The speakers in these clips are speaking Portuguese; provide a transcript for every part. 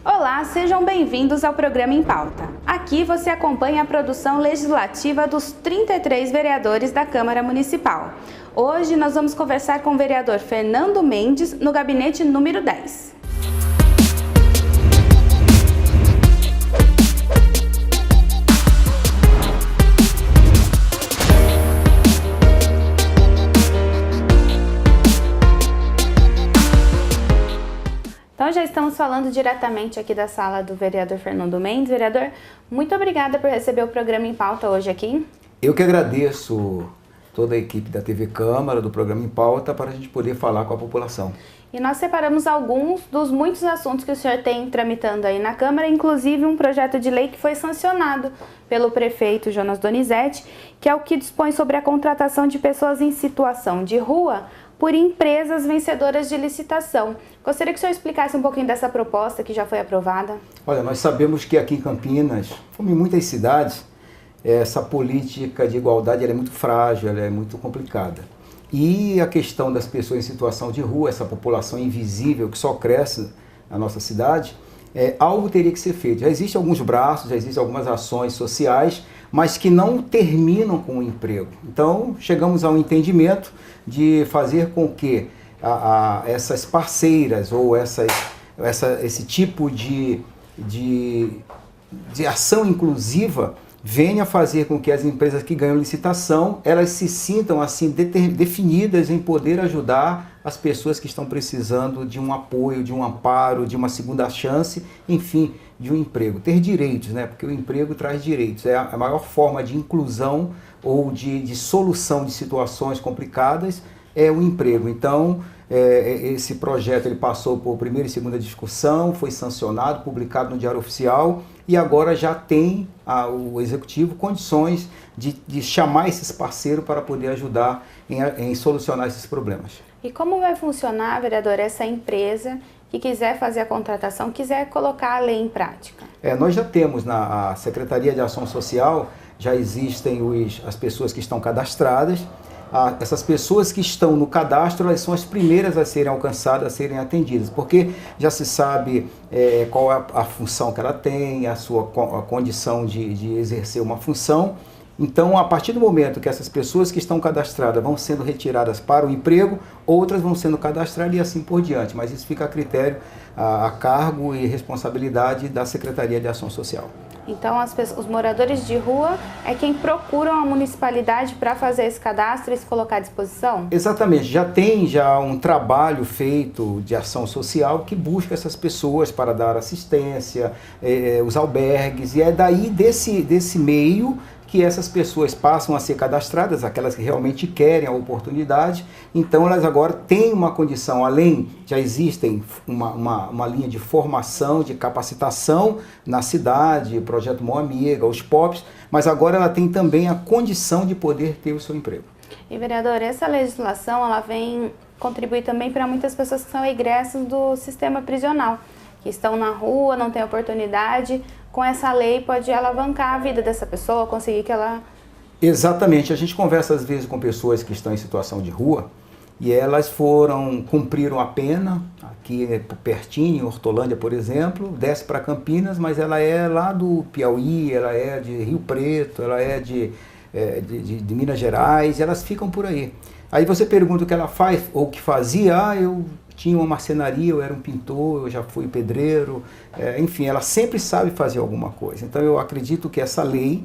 Olá, sejam bem-vindos ao programa Em Pauta. Aqui você acompanha a produção legislativa dos 33 vereadores da Câmara Municipal. Hoje nós vamos conversar com o vereador Fernando Mendes no gabinete número 10. Então já estamos falando diretamente aqui da sala do vereador Fernando Mendes. Vereador, muito obrigada por receber o programa Em Pauta hoje aqui. Eu que agradeço toda a equipe da TV Câmara, do programa Em Pauta, para a gente poder falar com a população. E nós separamos alguns dos muitos assuntos que o senhor tem tramitando aí na Câmara, inclusive um projeto de lei que foi sancionado pelo prefeito Jonas Donizete, que é o que dispõe sobre a contratação de pessoas em situação de rua por empresas vencedoras de licitação. Gostaria que o senhor explicasse um pouquinho dessa proposta que já foi aprovada. Olha, nós sabemos que aqui em Campinas, como em muitas cidades, essa política de igualdade ela é muito frágil, ela é muito complicada. E a questão das pessoas em situação de rua, essa população invisível que só cresce na nossa cidade, algo teria que ser feito. Já existem alguns braços, já existem algumas ações sociais, mas que não terminam com o emprego. Então, chegamos a um entendimento de fazer com que essas parceiras ou esse tipo de ação inclusiva venha fazer com que as empresas que ganham licitação, elas se sintam assim definidas em poder ajudar as pessoas que estão precisando de um apoio, de um amparo, de uma segunda chance, enfim, de um emprego. Ter direitos, né? Porque o emprego traz direitos. É a maior forma de inclusão ou de solução de situações complicadas é o emprego. Então, esse projeto ele passou por primeira e segunda discussão, foi sancionado, publicado no Diário Oficial e agora já tem o Executivo condições de chamar esses parceiros para poder ajudar em solucionar esses problemas. E como vai funcionar, vereador, essa empresa que quiser fazer a contratação, quiser colocar a lei em prática? Nós já temos na Secretaria de Ação Social, já existem as pessoas que estão cadastradas. Essas pessoas que estão no cadastro, elas são as primeiras a serem alcançadas, a serem atendidas, porque já se sabe qual é a função que ela tem, a condição de exercer uma função. Então, a partir do momento que essas pessoas que estão cadastradas vão sendo retiradas para o emprego, outras vão sendo cadastradas e assim por diante, mas isso fica a critério, a cargo e responsabilidade da Secretaria de Ação Social. Então, os moradores de rua é quem procuram a municipalidade para fazer esse cadastro e se colocar à disposição? Exatamente. Já tem um trabalho feito de ação social que busca essas pessoas para dar assistência, os albergues, e é daí desse meio que essas pessoas passam a ser cadastradas, aquelas que realmente querem a oportunidade. Então elas agora têm uma condição, além, já existem uma linha de formação, de capacitação na cidade, projeto Mão Amiga, os POPs, mas agora ela tem também a condição de poder ter o seu emprego. E vereador, essa legislação ela vem contribuir também para muitas pessoas que são egressas do sistema prisional, que estão na rua, não têm oportunidade. Com essa lei pode alavancar a vida dessa pessoa, conseguir que ela... Exatamente. A gente conversa às vezes com pessoas que estão em situação de rua e elas cumpriram a pena, aqui pertinho, em Hortolândia, por exemplo, desce para Campinas, mas ela é lá do Piauí, ela é de Rio Preto, ela é de Minas Gerais, e elas ficam por aí. Aí você pergunta o que ela faz ou o que fazia, eu tinha uma marcenaria, eu era um pintor, eu já fui pedreiro, enfim, ela sempre sabe fazer alguma coisa. Então eu acredito que essa lei,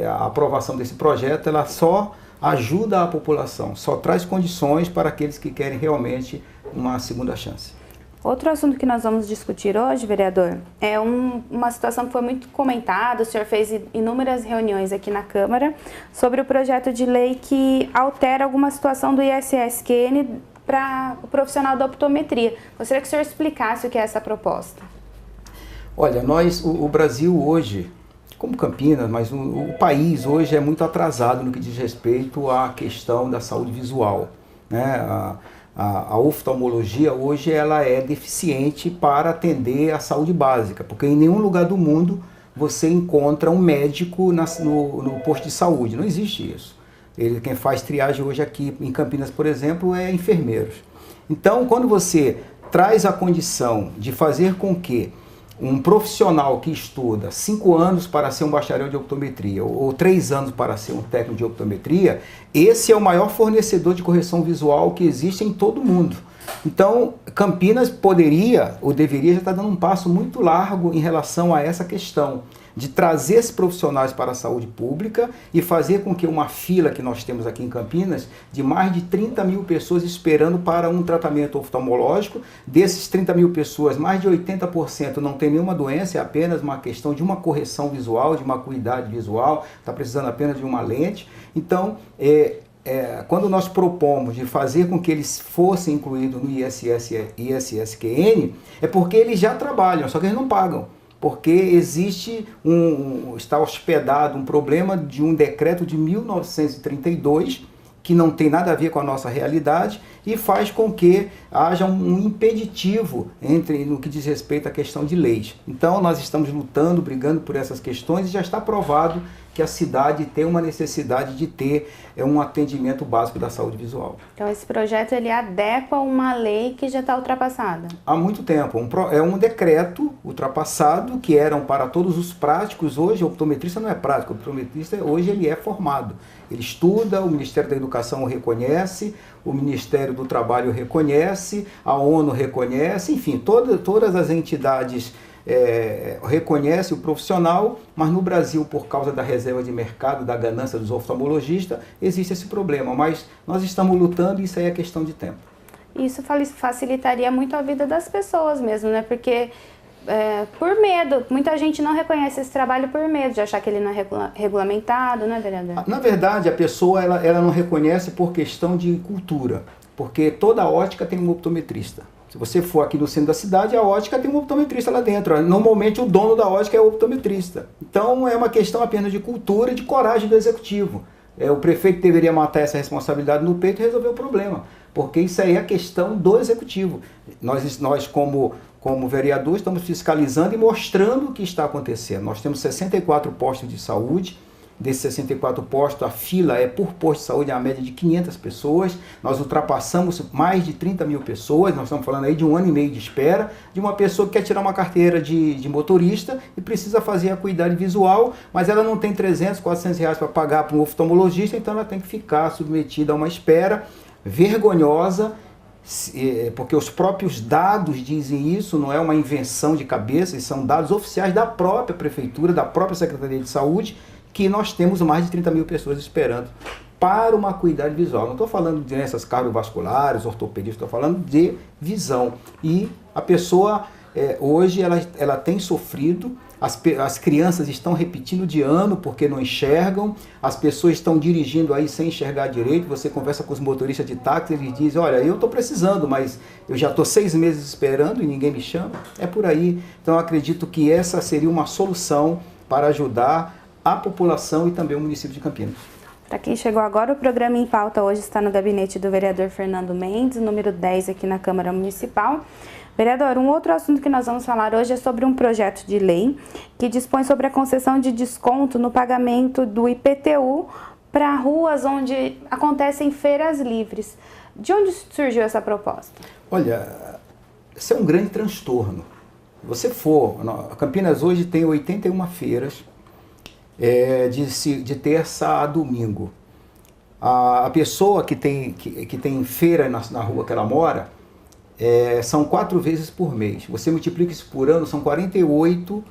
a aprovação desse projeto, ela só ajuda a população, só traz condições para aqueles que querem realmente uma segunda chance. Outro assunto que nós vamos discutir hoje, vereador, é uma situação que foi muito comentada. O senhor fez inúmeras reuniões aqui na Câmara sobre o projeto de lei que altera alguma situação do ISSQN para o profissional da optometria. Gostaria que o senhor explicasse o que é essa proposta. Olha, o Brasil hoje, como Campinas, mas o país hoje é muito atrasado no que diz respeito à questão da saúde visual, né? A oftalmologia hoje ela é deficiente para atender a saúde básica, porque em nenhum lugar do mundo você encontra um médico no posto de saúde, não existe isso. Quem faz triagem hoje aqui em Campinas, por exemplo, é enfermeiros. Então, quando você traz a condição de fazer com que um profissional que estuda 5 anos para ser um bacharel de optometria ou 3 anos para ser um técnico de optometria, esse é o maior fornecedor de correção visual que existe em todo o mundo. Então, Campinas poderia ou deveria já estar dando um passo muito largo em relação a essa questão de trazer esses profissionais para a saúde pública e fazer com que uma fila que nós temos aqui em Campinas de mais de 30 mil pessoas esperando para um tratamento oftalmológico. Desses 30 mil pessoas, mais de 80% não tem nenhuma doença, é apenas uma questão de uma correção visual, de uma acuidade visual, está precisando apenas de uma lente. Então, quando nós propomos de fazer com que eles fossem incluídos no ISSQN, é porque eles já trabalham, só que eles não pagam. Porque existe está hospedado um problema de um decreto de 1932, que não tem nada a ver com a nossa realidade e faz com que haja um impeditivo no que diz respeito à questão de leis. Então nós estamos lutando, brigando por essas questões e já está provado que a cidade tem uma necessidade de ter um atendimento básico da saúde visual. Então esse projeto ele adequa uma lei que já está ultrapassada? Há muito tempo. É um decreto ultrapassado que eram para todos os práticos. Hoje o optometrista não é prático, o optometrista hoje ele é formado. Ele estuda, o Ministério da Educação o reconhece, o Ministério do Trabalho o reconhece, a ONU reconhece, enfim, todas as entidades reconhecem o profissional, mas no Brasil, por causa da reserva de mercado, da ganância dos oftalmologistas, existe esse problema. Mas nós estamos lutando e isso aí é questão de tempo. Isso facilitaria muito a vida das pessoas mesmo, né? Porque por medo, muita gente não reconhece esse trabalho por medo de achar que ele não é regulamentado, né, vereador? Na verdade, a pessoa ela não reconhece por questão de cultura, porque toda ótica tem um optometrista. Se você for aqui no centro da cidade, a ótica tem um optometrista lá dentro. Normalmente o dono da ótica é o optometrista. Então é uma questão apenas de cultura e de coragem do executivo. O prefeito deveria matar essa responsabilidade no peito e resolver o problema, porque isso aí é a questão do executivo. Nós como vereadores, estamos fiscalizando e mostrando o que está acontecendo. Nós temos 64 postos de saúde. Desses 64 postos, a fila por posto de saúde, a média de 500 pessoas. Nós ultrapassamos mais de 30 mil pessoas. Nós estamos falando aí de 1 ano e meio de espera de uma pessoa que quer tirar uma carteira de motorista e precisa fazer a acuidade visual, mas ela não tem 300, 400 reais para pagar para um oftalmologista, então ela tem que ficar submetida a uma espera vergonhosa, porque os próprios dados dizem isso, não é uma invenção de cabeça, são dados oficiais da própria prefeitura, da própria Secretaria de Saúde, que nós temos mais de 30 mil pessoas esperando para uma acuidade visual. Não estou falando de doenças cardiovasculares, ortopedistas, estou falando de visão. E a pessoa, hoje, ela tem sofrido, as crianças estão repetindo de ano porque não enxergam, as pessoas estão dirigindo aí sem enxergar direito. Você conversa com os motoristas de táxi, eles dizem, olha, eu estou precisando, mas eu já estou 6 meses esperando e ninguém me chama. É por aí. Então eu acredito que essa seria uma solução para ajudar a população e também o município de Campinas. Para quem chegou agora, o programa em pauta hoje está no gabinete do vereador Fernando Mendes, número 10 aqui na Câmara Municipal. Vereador, um outro assunto que nós vamos falar hoje é sobre um projeto de lei que dispõe sobre a concessão de desconto no pagamento do IPTU para ruas onde acontecem feiras livres. De onde surgiu essa proposta? Olha, isso é um grande transtorno. Você Campinas hoje tem 81 feiras, de terça a domingo. A pessoa que tem feira na rua que ela mora, são 4 vezes por mês. Você multiplica isso por ano, são 48,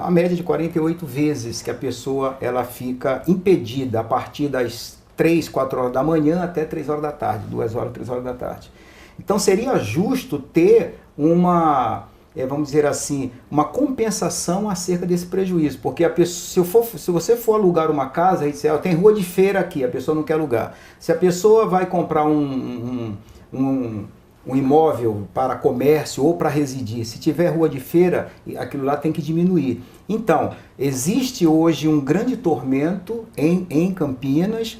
a média de 48 vezes que a pessoa ela fica impedida a partir das 3, 4 horas da manhã até 3 horas da tarde, 2 horas, 3 horas da tarde. Então seria justo ter vamos dizer assim, uma compensação acerca desse prejuízo, porque a pessoa, se você for alugar uma casa e disser, tem rua de feira aqui, a pessoa não quer alugar. Se a pessoa vai comprar um imóvel para comércio ou para residir, se tiver rua de feira, aquilo lá tem que diminuir. Então, existe hoje um grande tormento em Campinas,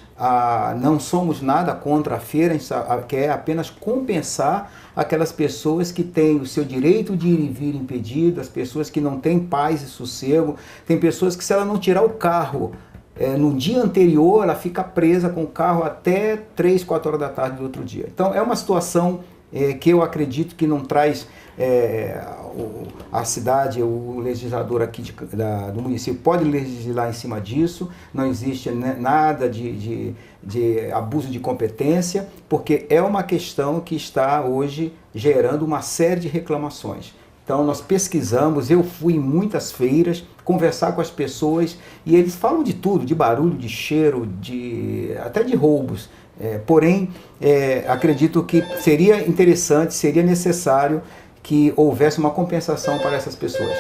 não somos nada contra a feira, a gente quer apenas compensar aquelas pessoas que têm o seu direito de ir e vir impedido, as pessoas que não têm paz e sossego. Tem pessoas que, se ela não tirar o carro no dia anterior, ela fica presa com o carro até 3, 4 horas da tarde do outro dia. Então é uma situação que eu acredito que não traz a cidade, o legislador aqui do município pode legislar em cima disso, não existe nada de abuso de competência, porque é uma questão que está hoje gerando uma série de reclamações. Então nós pesquisamos, eu fui em muitas feiras, conversar com as pessoas e eles falam de tudo, de barulho, de cheiro, até de roubos. Porém, acredito que seria interessante, seria necessário que houvesse uma compensação para essas pessoas.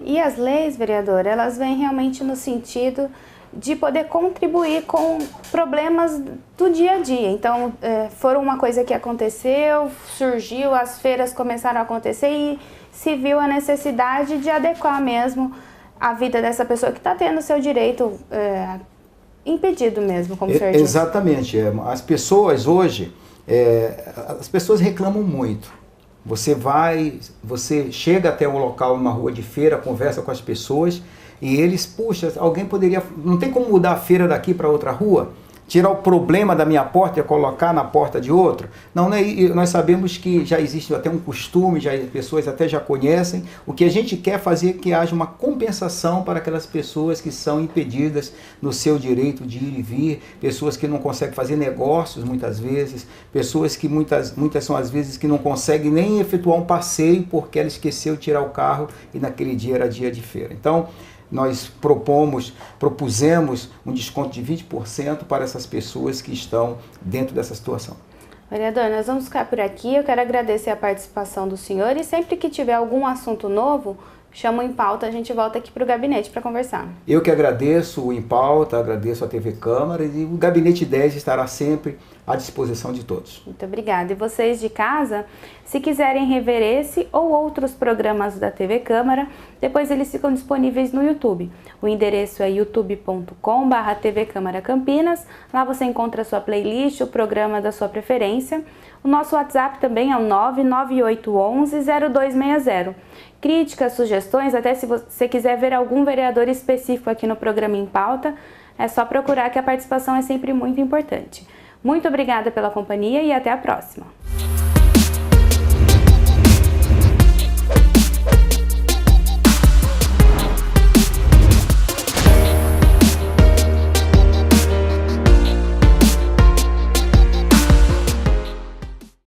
E as leis, vereador, elas vêm realmente no sentido de poder contribuir com problemas do dia a dia. Então, foram uma coisa que aconteceu, surgiu, as feiras começaram a acontecer e se viu a necessidade de adequar mesmo a vida dessa pessoa que está tendo seu direito impedido mesmo, como o senhor disse. Exatamente. As pessoas hoje, as pessoas reclamam muito. Você chega até um local, numa rua de feira, conversa com as pessoas e eles, puxa, alguém poderia, não tem como mudar a feira daqui para outra rua? Tirar o problema da minha porta e colocar na porta de outro? Não, né? Nós sabemos que já existe até um costume, as pessoas até já conhecem. O que a gente quer fazer é que haja uma compensação para aquelas pessoas que são impedidas no seu direito de ir e vir, pessoas que não conseguem fazer negócios muitas vezes, pessoas que muitas são as vezes que não conseguem nem efetuar um passeio porque ela esqueceu de tirar o carro e naquele dia era dia de feira. Então, nós propusemos um desconto de 20% para essas pessoas que estão dentro dessa situação. Vereador, nós vamos ficar por aqui. Eu quero agradecer a participação do senhor e sempre que tiver algum assunto novo, chama o Em Pauta, a gente volta aqui para o gabinete para conversar. Eu que agradeço o Em Pauta, agradeço a TV Câmara e o Gabinete 10 estará sempre à disposição de todos. Muito obrigada. E vocês de casa, se quiserem rever esse ou outros programas da TV Câmara, depois eles ficam disponíveis no YouTube. O endereço é youtube.com/TV Câmara Campinas. Lá você encontra a sua playlist, o programa da sua preferência. O nosso WhatsApp também é o 99811-0260. Críticas, sugestões, até se você quiser ver algum vereador específico aqui no programa Em Pauta, é só procurar que a participação é sempre muito importante. Muito obrigada pela companhia e até a próxima.